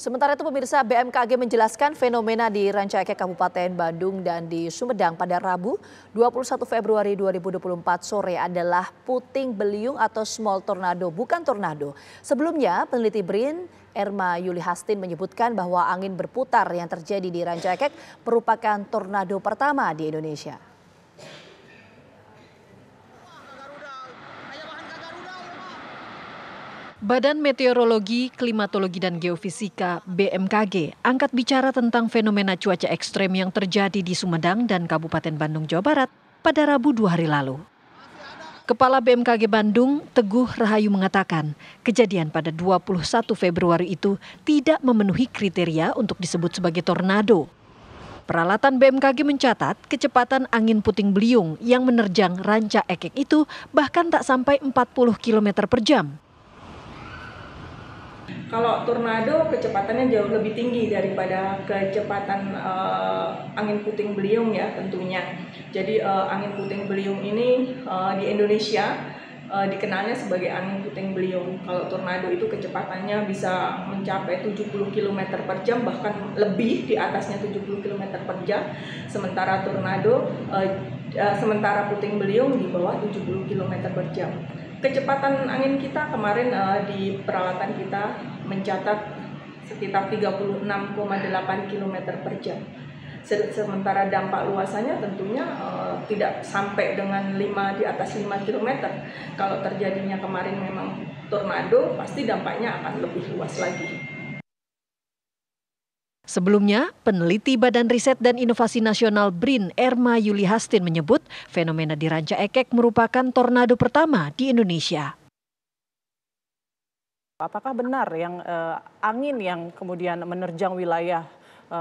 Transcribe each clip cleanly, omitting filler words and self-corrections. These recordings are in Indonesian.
Sementara itu pemirsa, BMKG menjelaskan fenomena di Ranca Ekek Kabupaten Bandung dan di Sumedang pada Rabu 21 Februari 2024 sore adalah puting beliung atau small tornado, bukan tornado. Sebelumnya peneliti BRIN Erma Yuli Hastin menyebutkan bahwa angin berputar yang terjadi di Ranca Ekek merupakan tornado pertama di Indonesia. Badan Meteorologi, Klimatologi dan Geofisika (BMKG) angkat bicara tentang fenomena cuaca ekstrem yang terjadi di Sumedang dan Kabupaten Bandung, Jawa Barat pada Rabu 2 hari lalu. Kepala BMKG Bandung, Teguh Rahayu mengatakan, kejadian pada 21 Februari itu tidak memenuhi kriteria untuk disebut sebagai tornado. Peralatan BMKG mencatat kecepatan angin puting beliung yang menerjang Ranca Ekek itu bahkan tak sampai 40 km per jam. Kalau tornado kecepatannya jauh lebih tinggi daripada kecepatan angin puting beliung ya tentunya. Jadi angin puting beliung ini di Indonesia dikenalnya sebagai angin puting beliung. Kalau tornado itu kecepatannya bisa mencapai 70 km per jam, bahkan lebih di atasnya 70 km per jam. Sementara sementara puting beliung di bawah 70 km per jam. Kecepatan angin kita kemarin di peralatan kita mencatat sekitar 36,8 km per jam. Sementara dampak luasannya tentunya tidak sampai dengan di atas 5 km. Kalau terjadinya kemarin memang tornado, pasti dampaknya akan lebih luas lagi. Sebelumnya, peneliti Badan Riset dan Inovasi Nasional BRIN Erma Yuli Hastin menyebut fenomena di Ranca Ekek merupakan tornado pertama di Indonesia. Apakah benar yang angin yang kemudian menerjang wilayah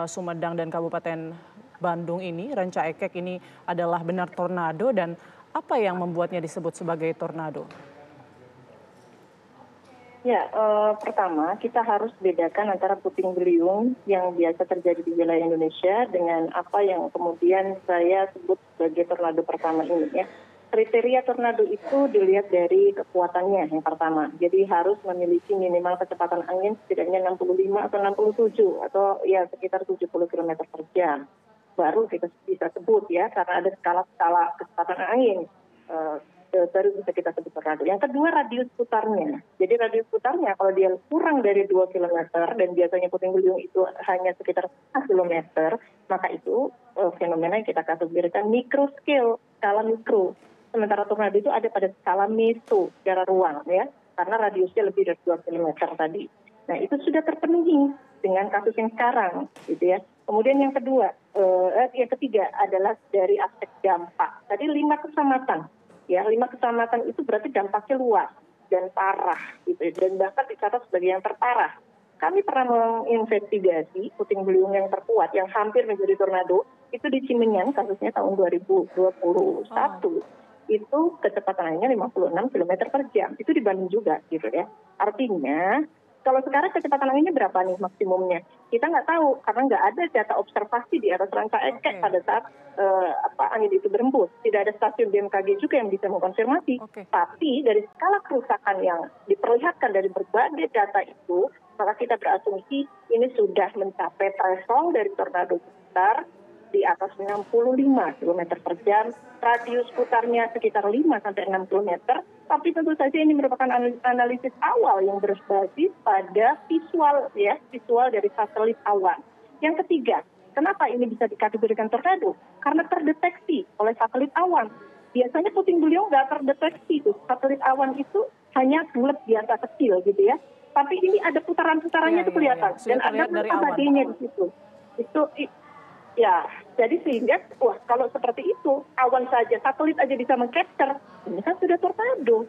Sumedang dan Kabupaten Bandung ini, Ranca Ekek ini adalah benar tornado, dan apa yang membuatnya disebut sebagai tornado? Ya, pertama kita harus bedakan antara puting beliung yang biasa terjadi di wilayah Indonesia dengan apa yang kemudian saya sebut sebagai tornado pertama ini ya. Kriteria tornado itu dilihat dari kekuatannya yang pertama. Jadi harus memiliki minimal kecepatan angin setidaknya 65 atau 67 atau ya sekitar 70 km per jam. Baru kita bisa sebut ya, karena ada skala-skala kecepatan angin. Baru bisa kita sebut tornado. Yang kedua, radius putarnya. Jadi radius putarnya kalau dia kurang dari 2 km dan biasanya puting beliung itu hanya sekitar 1 km, maka itu fenomena yang kita kategorikan micro scale, skala mikro. Sementara tornado itu ada pada skala meso, secara ruang ya, karena radiusnya lebih dari 2 km tadi. Nah, itu sudah terpenuhi dengan kasus yang sekarang, gitu ya. Kemudian yang ketiga adalah dari aspek dampak. Tadi 5 kecamatan. Ya, 5 kecamatan itu berarti dampaknya luas dan parah, gitu, dan bahkan dicatat sebagai yang terparah. Kami pernah menginvestigasi puting beliung yang terkuat, yang hampir menjadi tornado, itu di Cimenyan, kasusnya tahun 2021. Itu kecepatannya 56 km per jam. Itu di Bandung juga, gitu ya. Artinya, kalau sekarang kecepatan anginnya berapa nih maksimumnya? Kita nggak tahu, karena nggak ada data observasi di atas Ranca Ekek pada saat angin itu berembus. Tidak ada stasiun BMKG juga yang bisa mengkonfirmasi. Tapi dari skala kerusakan yang diperlihatkan dari berbagai data itu, maka kita berasumsi ini sudah mencapai threshold dari tornado besar di atas 65 km per jam, radius putarnya sekitar 5-6 km, tapi tentu saja ini merupakan analisis awal yang berbasis pada visual dari satelit awan. Yang ketiga, kenapa ini bisa dikategorikan tornado? Karena terdeteksi oleh satelit awan. Biasanya puting beliung nggak terdeteksi tuh. Satelit awan itu hanya bulat biasa kecil gitu ya. Tapi ini ada putaran-putarannya itu kelihatan. Dan ada badainya di situ. Ya, jadi sehingga, kalau seperti itu, awan saja, satelit aja bisa meng-capture, ini kan sudah tornado.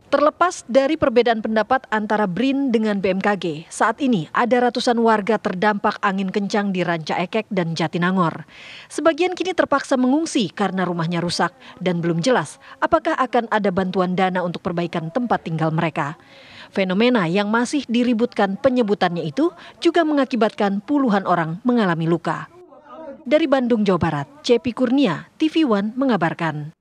Terlepas dari perbedaan pendapat antara BRIN dengan BMKG, saat ini ada ratusan warga terdampak angin kencang di Ranca Ekek dan Jatinangor. Sebagian kini terpaksa mengungsi karena rumahnya rusak dan belum jelas apakah akan ada bantuan dana untuk perbaikan tempat tinggal mereka. Fenomena yang masih diributkan penyebutannya itu juga mengakibatkan puluhan orang mengalami luka. Dari Bandung, Jawa Barat, Cepi Kurnia, TV One mengabarkan.